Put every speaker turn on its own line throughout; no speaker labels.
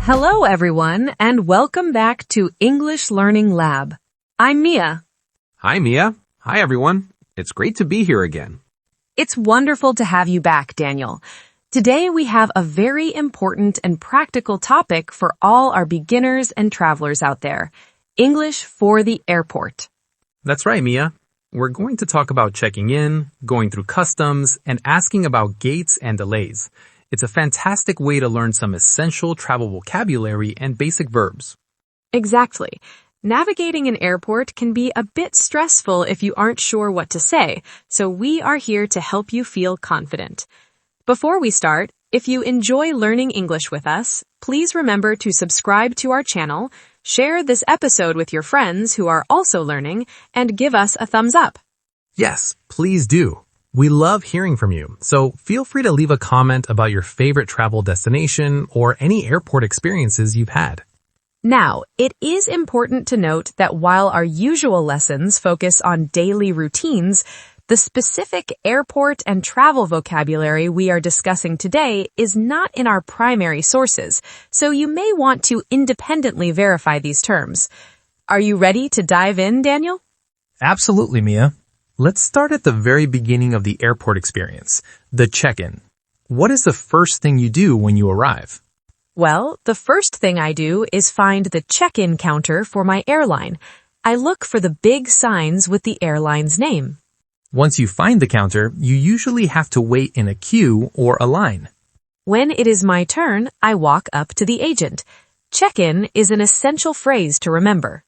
Hello, everyone, and welcome back to English Learning Lab. I'm Mia.
Hi, Mia. Hi, everyone. It's great to be here again.
It's wonderful to have you back, Daniel. Today we have a very important and practical topic for all our beginners and travelers out there. English for the airport.
That's right, Mia. We're going to talk about checking in, going through customs, and asking about gates and delays. It's a fantastic way to learn some essential travel vocabulary and basic verbs.
Exactly. Navigating an airport can be a bit stressful if you aren't sure what to say, so we are here to help you feel confident. Before we start, if you enjoy learning English with us, please remember to subscribe to our channel, share this episode with your friends who are also learning, and give us a thumbs up.
Yes, please do. We love hearing from you, so feel free to leave a comment about your favorite travel destination or any airport experiences you've had.
Now, it is important to note that while our usual lessons focus on daily routines, the specific airport and travel vocabulary we are discussing today is not in our primary sources, so you may want to independently verify these terms. Are you ready to dive in, Daniel?
Absolutely, Mia. Let's start at the very beginning of the airport experience, the check-in. What is the first thing you do when you arrive?
Well, the first thing I do is find the check-in counter for my airline. I look for the big signs with the airline's name.
Once you find the counter, you usually have to wait in a queue or a line.
When it is my turn, I walk up to the agent. Check-in is an essential phrase to remember.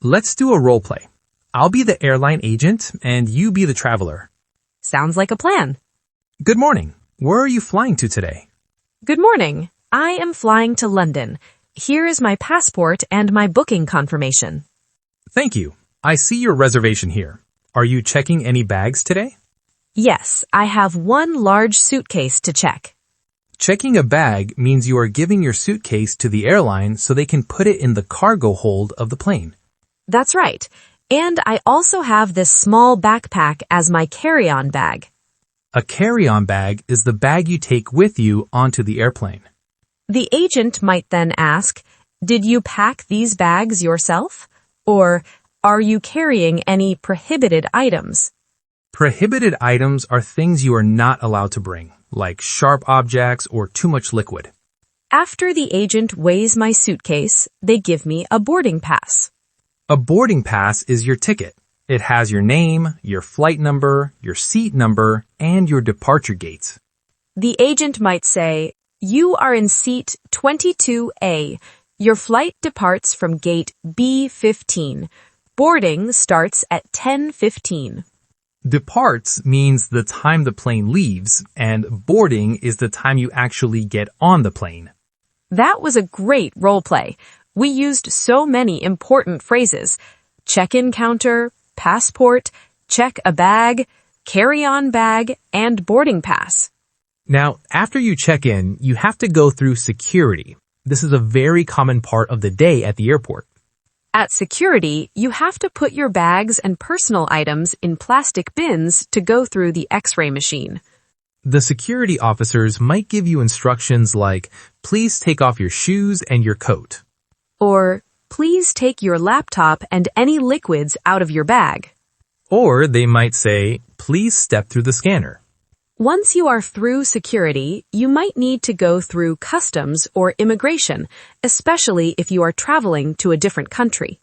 Let's do a role play. I'll be the airline agent and you be the traveler.
Sounds like a plan.
Good morning. Where are you flying to today?
Good morning. I am flying to London. Here is my passport and my booking confirmation.
Thank you. I see your reservation here. Are you checking any bags today?
Yes, I have one large suitcase to check.
Checking a bag means you are giving your suitcase to the airline so they can put it in the cargo hold of the plane.
That's right. And I also have this small backpack as my carry-on bag.
A carry-on bag is the bag you take with you onto the airplane.
The agent might then ask, did you pack these bags yourself? Or, are you carrying any prohibited items?
Prohibited items are things you are not allowed to bring, like sharp objects or too much liquid.
After the agent weighs my suitcase, they give me a boarding pass.
A boarding pass is your ticket. It has your name, your flight number, your seat number, and your departure gates.
The agent might say, you are in seat 22A. Your flight departs from gate B15. Boarding starts at 10:15.
Departs means the time the plane leaves, and boarding is the time you actually get on the plane.
That was a great role play. We used so many important phrases: check-in counter, passport, check a bag, carry-on bag, and boarding pass.
Now, after you check in, you have to go through security. This is a very common part of the day at the airport.
At security, you have to put your bags and personal items in plastic bins to go through the X-ray machine.
The security officers might give you instructions like, please take off your shoes and your coat.
Or, please take your laptop and any liquids out of your bag.
Or they might say, please step through the scanner.
Once you are through security, you might need to go through customs or immigration, especially if you are traveling to a different country.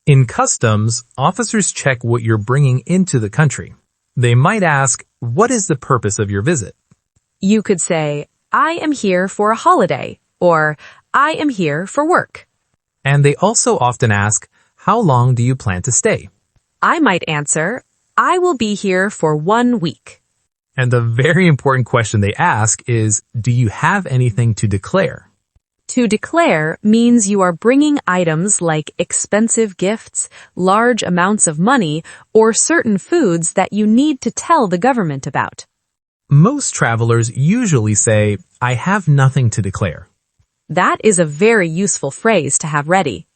In customs, officers check what you're bringing into the country. They might ask, what is the purpose of your visit?
You could say, I am here for a holiday, or I am here for work.
And they also often ask, how long do you plan to stay?
I might answer, I will be here for 1 week.
And the very important question they ask is, do you have anything to declare?
To declare means you are bringing items like expensive gifts, large amounts of money, or certain foods that you need to tell the government about.
Most travelers usually say, I have nothing to declare.
That is a very useful phrase to have ready.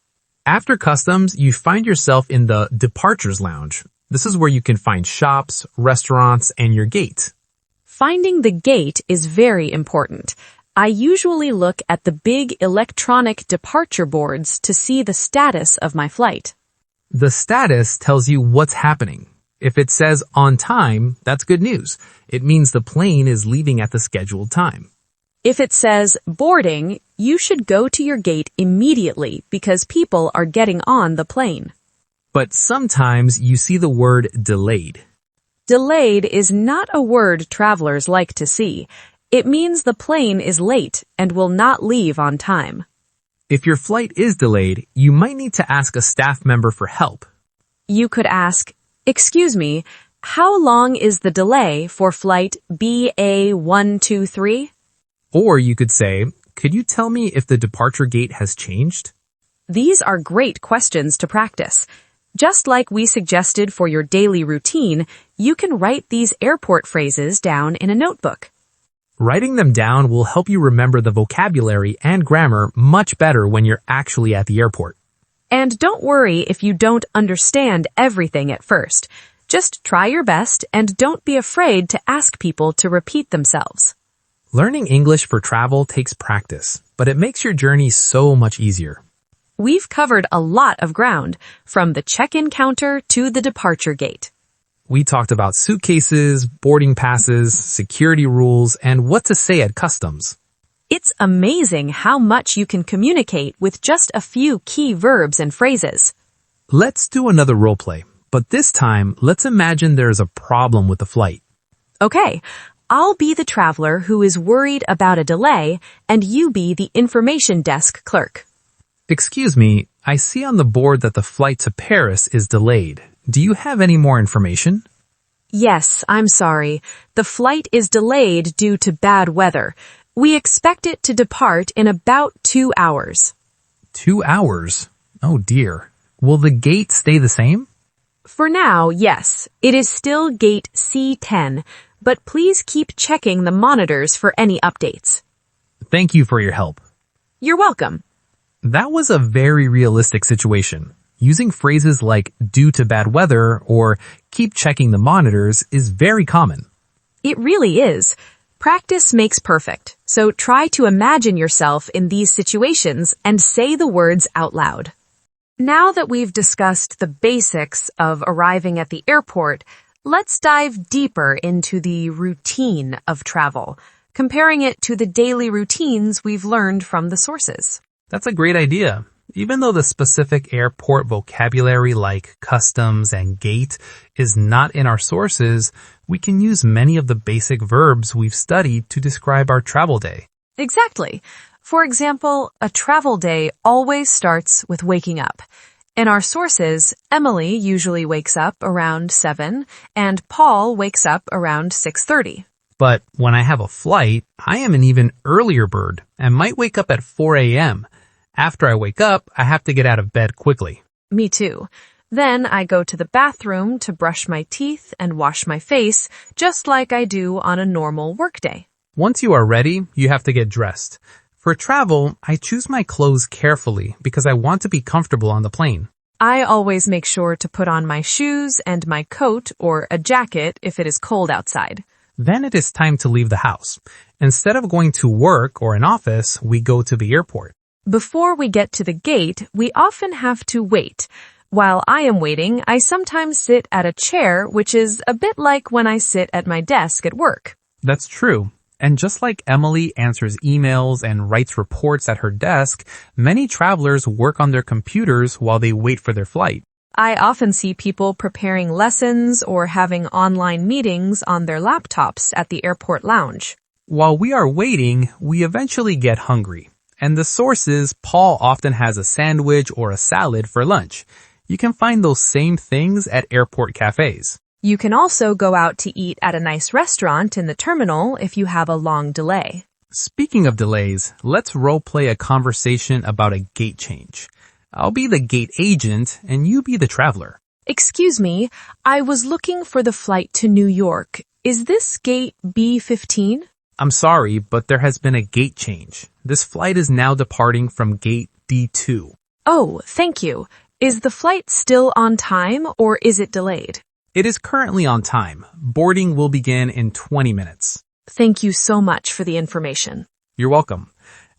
After customs, you find yourself in the departures lounge. This is where you can find shops, restaurants, and your gate.
Finding the gate is very important. I usually look at the big electronic departure boards to see the status of my flight.
The status tells you what's happening. If it says on time, that's good news. It means the plane is leaving at the scheduled time.
If it says boarding, you should go to your gate immediately because people are getting on the plane.
But sometimes you see the word delayed.
Delayed is not a word travelers like to see. It means the plane is late and will not leave on time.
If your flight is delayed, you might need to ask a staff member for help.
You could ask, "Excuse me, how long is the delay for flight BA123?
Or you could say, could you tell me if the departure gate has changed?
These are great questions to practice. Just like we suggested for your daily routine, you can write these airport phrases down in a notebook.
Writing them down will help you remember the vocabulary and grammar much better when you're actually at the airport.
And don't worry if you don't understand everything at first. Just try your best and don't be afraid to ask people to repeat themselves.
Learning English for travel takes practice, but it makes your journey so much easier.
We've covered a lot of ground, from the check-in counter to the departure gate.
We talked about suitcases, boarding passes, security rules, and what to say at customs.
It's amazing how much you can communicate with just a few key verbs and phrases.
Let's do another role play, but this time, let's imagine there's a problem with the flight.
Okay, I'll be the traveler who is worried about a delay, and you be the information desk clerk.
Excuse me, I see on the board that the flight to Paris is delayed. Do you have any more information?
Yes, I'm sorry. The flight is delayed due to bad weather. We expect it to depart in about 2 hours.
2 hours? Oh dear. Will the gate stay the same?
For now, yes. It is still gate C10, but please keep checking the monitors for any updates.
Thank you for your help.
You're welcome.
That was a very realistic situation. Using phrases like due to bad weather or keep checking the monitors is very common.
It really is. Practice makes perfect, so try to imagine yourself in these situations and say the words out loud. Now that we've discussed the basics of arriving at the airport, let's dive deeper into the routine of travel, comparing it to the daily routines we've learned from the sources.
That's a great idea. Even though the specific airport vocabulary like customs and gate is not in our sources, we can use many of the basic verbs we've studied to describe our travel day.
Exactly. For example, a travel day always starts with waking up. In our sources, Emily usually wakes up around 7 and Paul wakes up around 6:30.
But when I have a flight, I am an even earlier bird and might wake up at 4 a.m. After I wake up, I have to get out of bed quickly.
Me too. Then I go to the bathroom to brush my teeth and wash my face, just like I do on a normal workday.
Once you are ready, you have to get dressed. For travel, I choose my clothes carefully because I want to be comfortable on the plane.
I always make sure to put on my shoes and my coat or a jacket if it is cold outside.
Then it is time to leave the house. Instead of going to work or an office, we go to the airport.
Before we get to the gate, we often have to wait. While I am waiting, I sometimes sit at a chair, which is a bit like when I sit at my desk at work.
That's true. And just like Emily answers emails and writes reports at her desk, many travelers work on their computers while they wait for their flight.
I often see people preparing lessons or having online meetings on their laptops at the airport lounge.
While we are waiting, we eventually get hungry. And the sources, Paul often has a sandwich or a salad for lunch. You can find those same things at airport cafes.
You can also go out to eat at a nice restaurant in the terminal if you have a long delay.
Speaking of delays, let's role-play a conversation about a gate change. I'll be the gate agent and you be the traveler.
Excuse me, I was looking for the flight to New York. Is this gate B15?
I'm sorry, but there has been a gate change. This flight is now departing from gate D2.
Oh, thank you. Is the flight still on time or is it delayed?
It is currently on time. Boarding will begin in 20 minutes.
Thank you so much for the information.
You're welcome.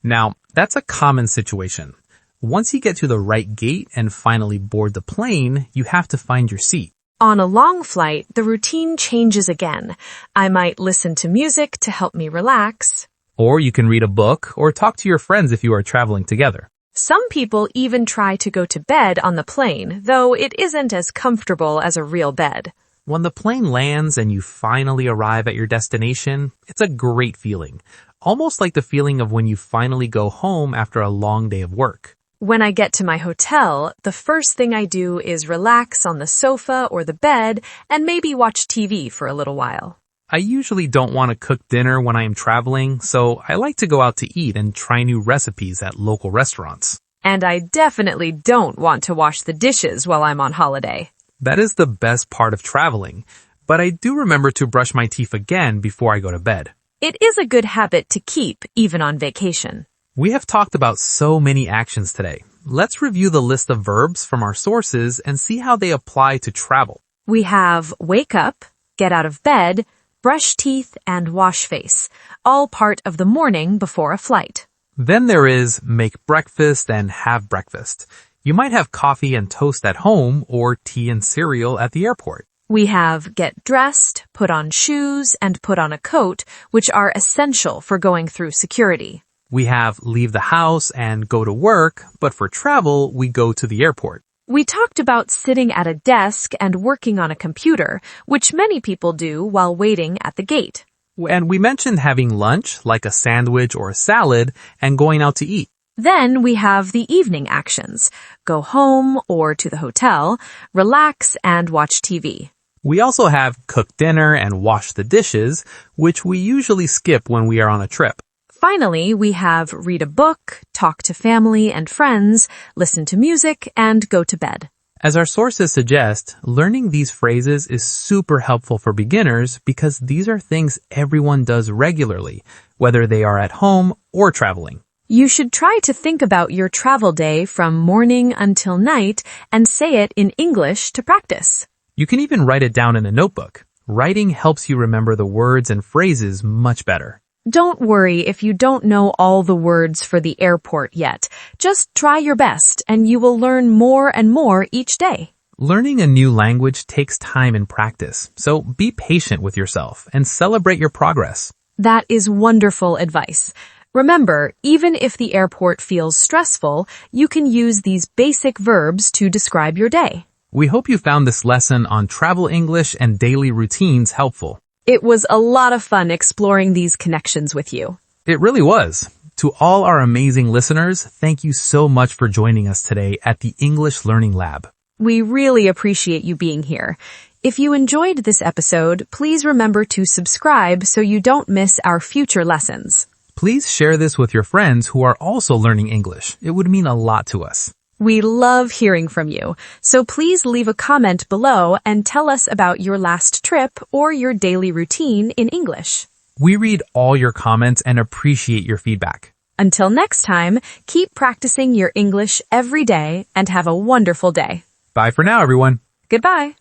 Now, that's a common situation. Once you get to the right gate and finally board the plane, you have to find your seat.
On a long flight, the routine changes again. I might listen to music to help me relax.
Or you can read a book or talk to your friends if you are traveling together.
Some people even try to go to bed on the plane, though it isn't as comfortable as a real bed.
When the plane lands and you finally arrive at your destination, it's a great feeling. Almost like the feeling of when you finally go home after a long day of work.
When I get to my hotel, the first thing I do is relax on the sofa or the bed and maybe watch TV for a little while.
I usually don't want to cook dinner when I am traveling, so I like to go out to eat and try new recipes at local restaurants.
And I definitely don't want to wash the dishes while I'm on holiday.
That is the best part of traveling, but I do remember to brush my teeth again before I go to bed.
It is a good habit to keep, even on vacation.
We have talked about so many actions today. Let's review the list of verbs from our sources and see how they apply to travel.
We have wake up, get out of bed, brush teeth, and wash face, all part of the morning before a flight.
Then there is make breakfast and have breakfast. You might have coffee and toast at home or tea and cereal at the airport.
We have get dressed, put on shoes, and put on a coat, which are essential for going through security.
We have leave the house and go to work, but for travel, we go to the airport.
We talked about sitting at a desk and working on a computer, which many people do while waiting at the gate.
And we mentioned having lunch, like a sandwich or a salad, and going out to eat.
Then we have the evening actions. Go home or to the hotel, relax and watch TV.
We also have cook dinner and wash the dishes, which we usually skip when we are on a trip.
Finally, we have read a book, talk to family and friends, listen to music, and go to bed.
As our sources suggest, learning these phrases is super helpful for beginners because these are things everyone does regularly, whether they are at home or traveling.
You should try to think about your travel day from morning until night and say it in English to practice.
You can even write it down in a notebook. Writing helps you remember the words and phrases much better.
Don't worry if you don't know all the words for the airport yet. Just try your best and you will learn more and more each day.
Learning a new language takes time and practice, so be patient with yourself and celebrate your progress.
That is wonderful advice. Remember, even if the airport feels stressful, you can use these basic verbs to describe your day.
We hope you found this lesson on travel English and daily routines helpful.
It was a lot of fun exploring these connections with you.
It really was. To all our amazing listeners, thank you so much for joining us today at the English Learning Lab.
We really appreciate you being here. If you enjoyed this episode, please remember to subscribe so you don't miss our future lessons.
Please share this with your friends who are also learning English. It would mean a lot to us.
We love hearing from you, so please leave a comment below and tell us about your last trip or your daily routine in English.
We read all your comments and appreciate your feedback.
Until next time, keep practicing your English every day and have a wonderful day.
Bye for now, everyone.
Goodbye.